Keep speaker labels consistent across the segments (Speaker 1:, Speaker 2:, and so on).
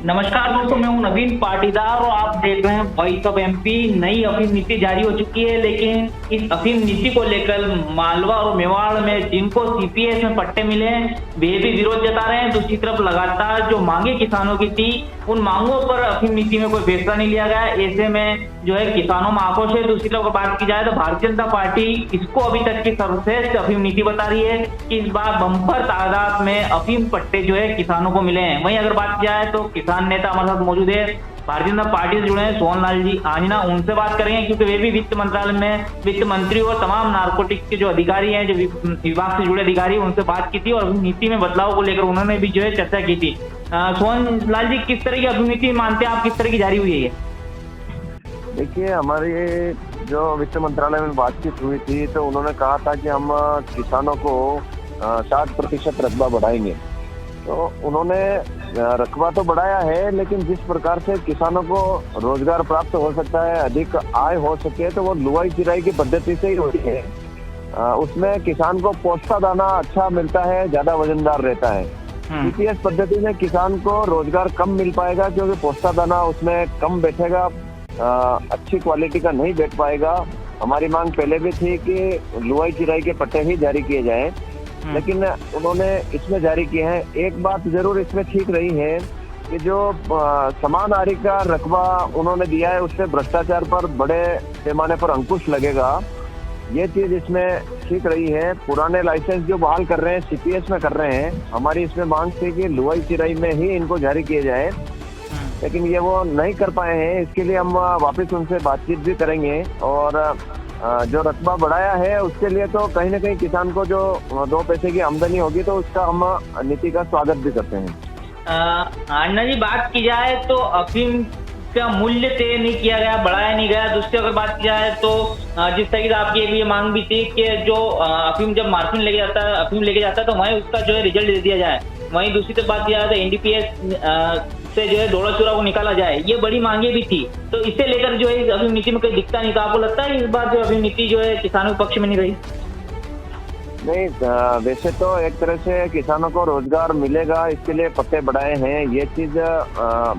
Speaker 1: नमस्कार दोस्तों, मैं हूं नवीन पाटीदार और आप देख रहे हैं वॉइस ऑफ एमपी। नई अफीम नीति जारी हो चुकी है, लेकिन इस अफीम नीति को लेकर मालवा और मेवाड़ में जिनको सीपीएस में पट्टे मिले हैं वे भी विरोध जता रहे हैं। दूसरी तरफ लगातार जो मांगे किसानों की थी, उन मांगों पर अफीम नीति में कोई फैसला नहीं लिया गया। ऐसे में जो है किसानों में आक्रोश है। दूसरी तरफ बात की जाए तो भारतीय जनता पार्टी इसको अभी तक की सर्वश्रेष्ठ अफीम नीति बता रही है कि इस बार बम्पर तादाद में अफीम पट्टे जो है किसानों को मिले हैं। वहीं अगर बात की जाए तो किसान नेता हमारे साथ मौजूद है, भारतीय जनता पार्टी से जुड़े हैं सोहनलाल जी आंजना, उनसे बात करेंगे क्योंकि वे भी वित्त मंत्रालय में वित्त मंत्री और तमाम नारकोटिक्स के जो अधिकारी हैं, जो विभाग से जुड़े अधिकारी, उनसे बात की थी और नीति में बदलाव को लेकर उन्होंने भी जो है चर्चा की थी। सोहनलाल जी, किस तरह की अफीम नीति मानते हैं आप, किस तरह की जारी हुई है?
Speaker 2: देखिए, हमारी जो वित्त मंत्रालय में बातचीत हुई थी तो उन्होंने कहा था कि हम किसानों को 60% रकबा बढ़ाएंगे। तो उन्होंने रकबा तो बढ़ाया है, लेकिन जिस प्रकार से किसानों को रोजगार प्राप्त हो सकता है, अधिक आय हो सके, तो वो लुवाई चिराई की पद्धति से ही होती है। उसमें किसान को पोस्ता दाना अच्छा मिलता है, ज्यादा वजनदार रहता है। सीपीएस पद्धति में किसान को रोजगार कम मिल पाएगा क्योंकि पोस्ता दाना उसमें कम बैठेगा, अच्छी क्वालिटी का नहीं बैठ पाएगा। हमारी मांग पहले भी थी कि लुवाई चिराई के पट्टे ही जारी किए जाएं, लेकिन उन्होंने इसमें जारी किए हैं। एक बात जरूर इसमें ठीक रही है कि जो समान आरी का रकबा उन्होंने दिया है, उससे भ्रष्टाचार पर बड़े पैमाने पर अंकुश लगेगा। ये चीज इसमें ठीक रही है। पुराने लाइसेंस जो बहाल कर रहे हैं सीपीएस में कर रहे हैं, हमारी इसमें मांग थी कि लुवाई चिराई में ही इनको जारी किए जाए, लेकिन ये वो नहीं कर पाए हैं। इसके लिए हम वापस उनसे बातचीत भी करेंगे और जो रकबा बढ़ाया है उसके लिए तो कहीं ना कहीं किसान को जो 2 पैसे की आमदनी होगी तो उसका हम नीति का स्वागत भी करते हैं।
Speaker 1: अन्ना जी, बात की जाए तो अफीम का मूल्य तय नहीं किया गया, बढ़ाया नहीं गया। दूसरी अगर बात की जाए तो जिस तरीके से आपकी एक ये मांग भी थी कि जो अफीम जब मार्केट लेके जाता है, अफीम लेके जाता है, तो वहीं उसका जो है रिजल्ट दे दिया जाए। वहीं दूसरी तरफ बात की जाए तो एनडीपीएस से जो है दौड़ा चूरा को निकाला जाए, ये बड़ी मांगे भी थी। तो इससे लेकर जो है अफीम नीति में कोई दिखता नहीं था। आपको लगता है इस बार जो अफीम नीति जो है किसानों के पक्ष में नहीं रही?
Speaker 2: नहीं, वैसे तो एक तरह से किसानों को रोजगार मिलेगा, इसके लिए पट्टे बढ़ाए हैं, ये चीज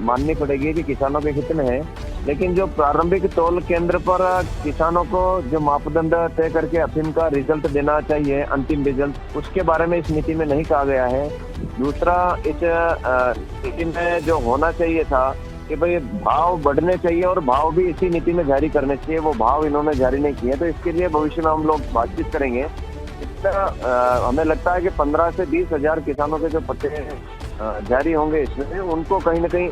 Speaker 2: माननी पड़ेगी कि किसानों के हित में है। लेकिन जो प्रारंभिक तौल केंद्र पर किसानों को जो मापदंड तय करके अफीम का रिजल्ट देना चाहिए, अंतिम रिजल्ट, उसके बारे में इस नीति में नहीं कहा गया है। दूसरा, इस नीति में जो होना चाहिए था कि भाई भाव बढ़ने चाहिए और भाव भी इसी नीति में जारी करने चाहिए, वो भाव इन्होंने जारी नहीं किए। तो इसके लिए भविष्य में हम लोग बातचीत करेंगे। हमें लगता है कि 15 से 20 हजार किसानों के जो पट्टे जारी होंगे इसमें, उनको कहीं ना कहीं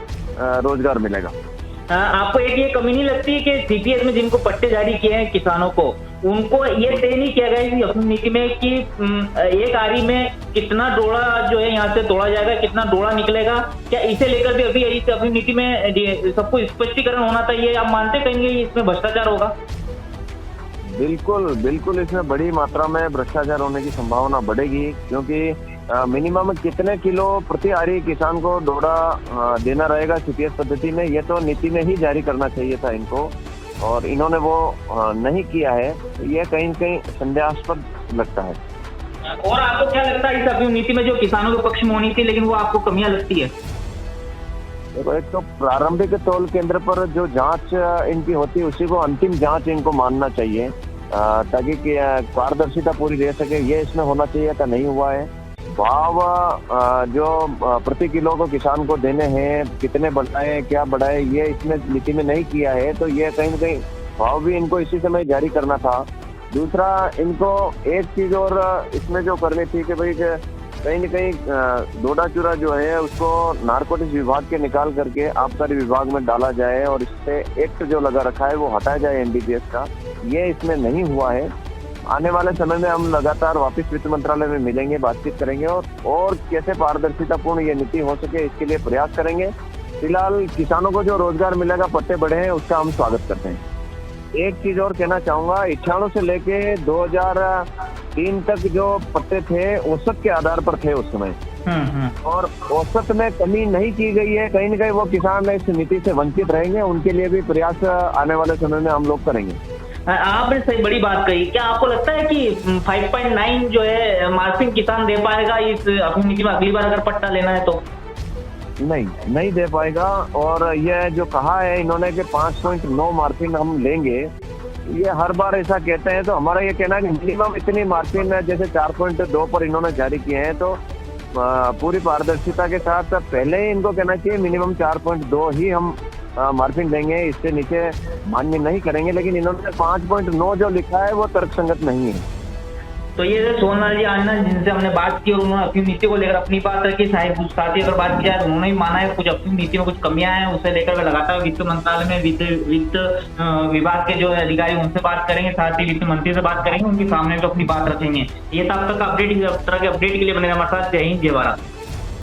Speaker 2: रोजगार मिलेगा।
Speaker 1: आपको एक ये कमी नहीं लगती कि सीपीएस में जिनको पट्टे जारी किए हैं किसानों को, उनको ये तय नहीं किया गया अपनी नीति में कि एक आरी में कितना डोड़ा जो है यहाँ से तोड़ा जाएगा, कितना डोड़ा निकलेगा? क्या इसे लेकर भी अभी अपनी नीति में सबको स्पष्टीकरण होना चाहिए? आप मानते कहेंगे इसमें भ्रष्टाचार होगा?
Speaker 2: बिल्कुल बिल्कुल, इसमें बड़ी मात्रा में भ्रष्टाचार होने की संभावना बढ़ेगी, क्योंकि मिनिमम कितने किलो प्रति आरी किसान को डोडा देना रहेगा सीपीएस पद्धति में, ये तो नीति में ही जारी करना चाहिए था इनको, और इन्होंने वो नहीं किया है। तो ये कहीं कहीं संदेहास्पद लगता है।
Speaker 1: और आपको क्या लगता है इस अफीम नीति में जो किसानों के पक्ष में होनी थी लेकिन वो आपको कमियां लगती है?
Speaker 2: देखो, एक तो प्रारंभिक तौल केंद्र पर जो जांच इनकी होती है उसी को अंतिम जांच इनको मानना चाहिए, ताकि पारदर्शिता पूरी रह सके। ये इसमें होना चाहिए था, नहीं हुआ है। भाव जो प्रति किलो को किसान को देने हैं, कितने बढ़ाए, क्या बढ़ाए, ये इसमें नीति में नहीं किया है। तो ये कहीं ना कहीं भाव भी इनको इसी समय जारी करना था। दूसरा, इनको एक चीज और इसमें जो करनी थी कि भाई कहीं न कहीं डोडा चूरा जो है उसको नारकोटिक्स विभाग के निकाल करके आबकारी विभाग में डाला जाए और इससे एक्ट जो लगा रखा है वो हटाया जाए एनडीपीएस का। ये इसमें नहीं हुआ है। आने वाले समय में हम लगातार वापस वित्त मंत्रालय में मिलेंगे, बातचीत करेंगे और कैसे पारदर्शितापूर्ण ये नीति हो सके इसके लिए प्रयास करेंगे। फिलहाल किसानों को जो रोजगार मिलेगा, पट्टे बढ़े हैं, उसका हम स्वागत करते हैं। एक चीज और कहना चाहूंगा, 98 से लेके 2003 तक जो पट्टे थे औसत के आधार पर थे उस समय, और औसत में कमी नहीं की गई है। कहीं न कहीं वो किसान इस नीति से वंचित रहेंगे, उनके लिए भी प्रयास आने वाले समय में हम लोग करेंगे।
Speaker 1: आपने सही बड़ी बात कही। क्या आपको लगता है कि 5.9 जो है मार्जिन किसान दे पाएगा इस अपनी नीति में अगली बार अगर पट्टा लेना है तो?
Speaker 2: नहीं दे पाएगा। और ये जो कहा है इन्होंने कि 5.9 मार्जिन हम लेंगे, ये हर बार ऐसा कहते हैं। तो हमारा ये कहना है कि मिनिमम इतनी मार्जिन है, जैसे 4.2 पर इन्होंने जारी किए हैं, तो पूरी पारदर्शिता के साथ पहले ही इनको कहना चाहिए मिनिमम 4.2 ही हम मार्जिन देंगे, इससे नीचे मान्य नहीं करेंगे। लेकिन इन्होंने 5.9 जो लिखा है वो तर्कसंगत नहीं है।
Speaker 1: तो ये सोनलाल जी आनंद जिनसे हमने बात की और उन्होंने अफीम नीति को लेकर अपनी बात रखी, साथ ही अगर बात की जाए तो उन्होंने भी माना है कुछ अफीम नीति में कुछ कमियां हैं, उसे लेकर वे लगातार वित्त मंत्रालय में वित्त विभाग के जो अधिकारी उनसे बात करेंगे, साथ ही वित्त मंत्री से बात करेंगे, उनके सामने भी अपनी बात रखेंगे। ये तब तक अपडेट, इस तरह के अपडेट के लिए बने हमारे साथ। जय हिंद, जय भारत।